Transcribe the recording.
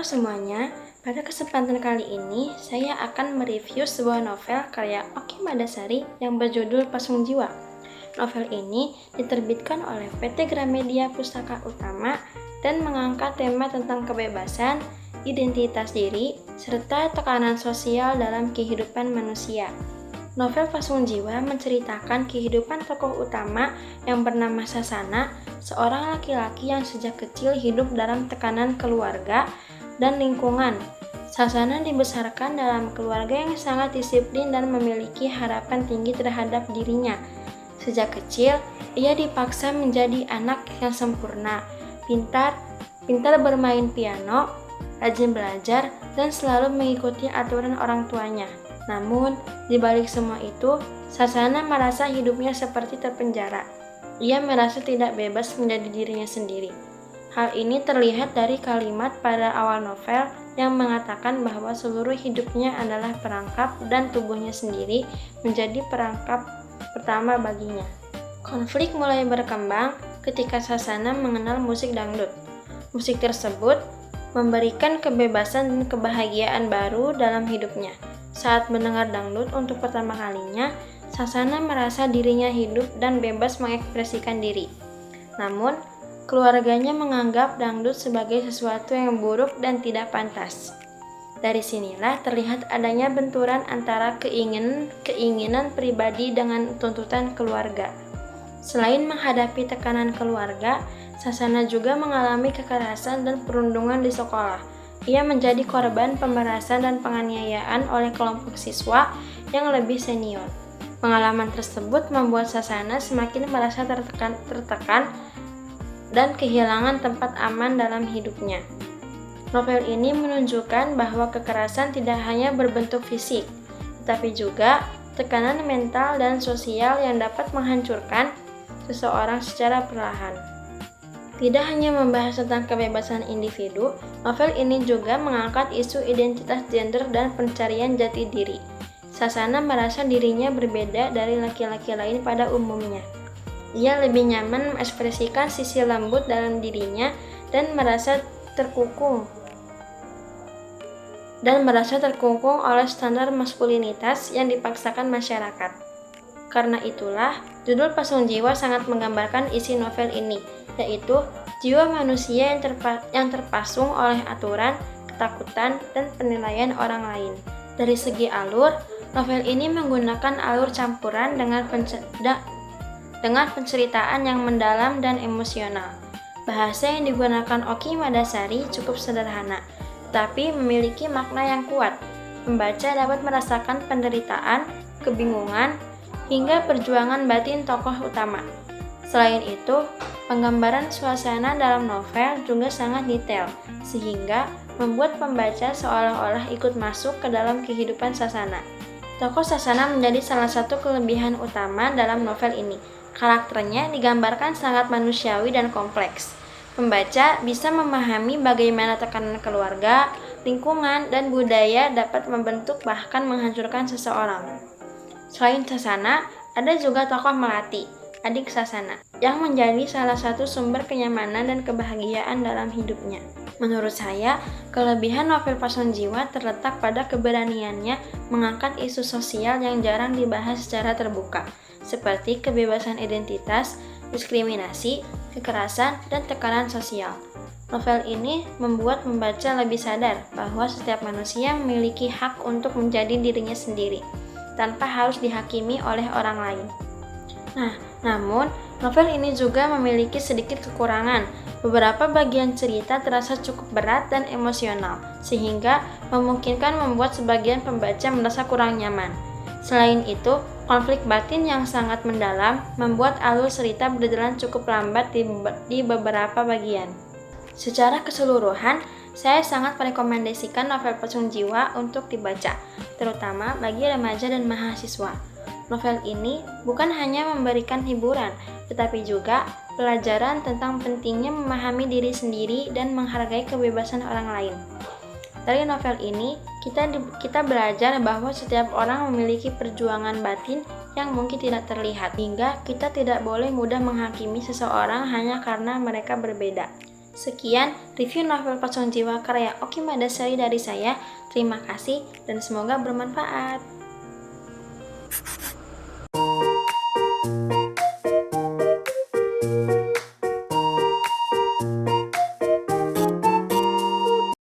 Halo semuanya, pada kesempatan kali ini saya akan mereview sebuah novel karya Oki Madasari yang berjudul Pasung Jiwa. Novel ini diterbitkan oleh PT Gramedia Pustaka Utama dan mengangkat tema tentang kebebasan, identitas diri, serta tekanan sosial dalam kehidupan manusia. Novel Pasung Jiwa menceritakan kehidupan tokoh utama yang bernama Sasana, seorang laki-laki yang sejak kecil hidup dalam tekanan keluarga dan lingkungan. Sasana dibesarkan dalam keluarga yang sangat disiplin dan memiliki harapan tinggi terhadap dirinya. Sejak kecil, ia dipaksa menjadi anak yang sempurna, pintar bermain piano, rajin belajar, dan selalu mengikuti aturan orang tuanya. Namun, di balik semua itu, Sasana merasa hidupnya seperti terpenjara. Ia merasa tidak bebas menjadi dirinya sendiri. Hal ini terlihat dari kalimat pada awal novel yang mengatakan bahwa seluruh hidupnya adalah perangkap dan tubuhnya sendiri menjadi perangkap pertama baginya. Konflik mulai berkembang ketika Sasana mengenal musik dangdut. Musik tersebut memberikan kebebasan dan kebahagiaan baru dalam hidupnya. Saat mendengar dangdut untuk pertama kalinya, Sasana merasa dirinya hidup dan bebas mengekspresikan diri. Namun, keluarganya menganggap dangdut sebagai sesuatu yang buruk dan tidak pantas. Dari sinilah terlihat adanya benturan antara keinginan pribadi dengan tuntutan keluarga. Selain menghadapi tekanan keluarga, Sasana juga mengalami kekerasan dan perundungan di sekolah. Ia menjadi korban pemerasan dan penganiayaan oleh kelompok siswa yang lebih senior. Pengalaman tersebut membuat Sasana semakin merasa tertekan dan kehilangan tempat aman dalam hidupnya. Novel ini menunjukkan bahwa kekerasan tidak hanya berbentuk fisik, tetapi juga tekanan mental dan sosial yang dapat menghancurkan seseorang secara perlahan. Tidak hanya membahas tentang kebebasan individu, novel ini juga mengangkat isu identitas gender dan pencarian jati diri. Sasana merasa dirinya berbeda dari laki-laki lain pada umumnya. Ia lebih nyaman mengekspresikan sisi lembut dalam dirinya dan merasa terkungkung oleh standar maskulinitas yang dipaksakan masyarakat. Karena itulah, judul Pasung Jiwa sangat menggambarkan isi novel ini, yaitu jiwa manusia yang terpasung oleh aturan, ketakutan, dan penilaian orang lain. Dari segi alur, novel ini menggunakan alur campuran dengan penceritaan yang mendalam dan emosional. Bahasa yang digunakan Oki Madasari cukup sederhana, tapi memiliki makna yang kuat. Pembaca dapat merasakan penderitaan, kebingungan, hingga perjuangan batin tokoh utama. Selain itu, penggambaran suasana dalam novel juga sangat detail, sehingga membuat pembaca seolah-olah ikut masuk ke dalam kehidupan Sasana. Tokoh Sasana menjadi salah satu kelebihan utama dalam novel ini. Karakternya digambarkan sangat manusiawi dan kompleks. Pembaca bisa memahami bagaimana tekanan keluarga, lingkungan, dan budaya dapat membentuk bahkan menghancurkan seseorang. Selain Sasana, ada juga tokoh Melati, adik Sasana, yang menjadi salah satu sumber kenyamanan dan kebahagiaan dalam hidupnya. Menurut saya, kelebihan novel Pasung Jiwa terletak pada keberaniannya mengangkat isu sosial yang jarang dibahas secara terbuka, seperti kebebasan identitas, diskriminasi, kekerasan, dan tekanan sosial. Novel ini membuat pembaca lebih sadar bahwa setiap manusia memiliki hak untuk menjadi dirinya sendiri, tanpa harus dihakimi oleh orang lain. Namun, novel ini juga memiliki sedikit kekurangan. Beberapa bagian cerita terasa cukup berat dan emosional, sehingga memungkinkan membuat sebagian pembaca merasa kurang nyaman. Selain itu, konflik batin yang sangat mendalam membuat alur cerita berjalan cukup lambat di beberapa bagian. Secara keseluruhan, saya sangat merekomendasikan novel Pasung Jiwa untuk dibaca, terutama bagi remaja dan mahasiswa. Novel ini bukan hanya memberikan hiburan, tetapi juga pelajaran tentang pentingnya memahami diri sendiri dan menghargai kebebasan orang lain. Dari novel ini, kita belajar bahwa setiap orang memiliki perjuangan batin yang mungkin tidak terlihat, hingga kita tidak boleh mudah menghakimi seseorang hanya karena mereka berbeda. Sekian review novel Pasung Jiwa karya Oki Madasari dari saya. Terima kasih dan semoga bermanfaat.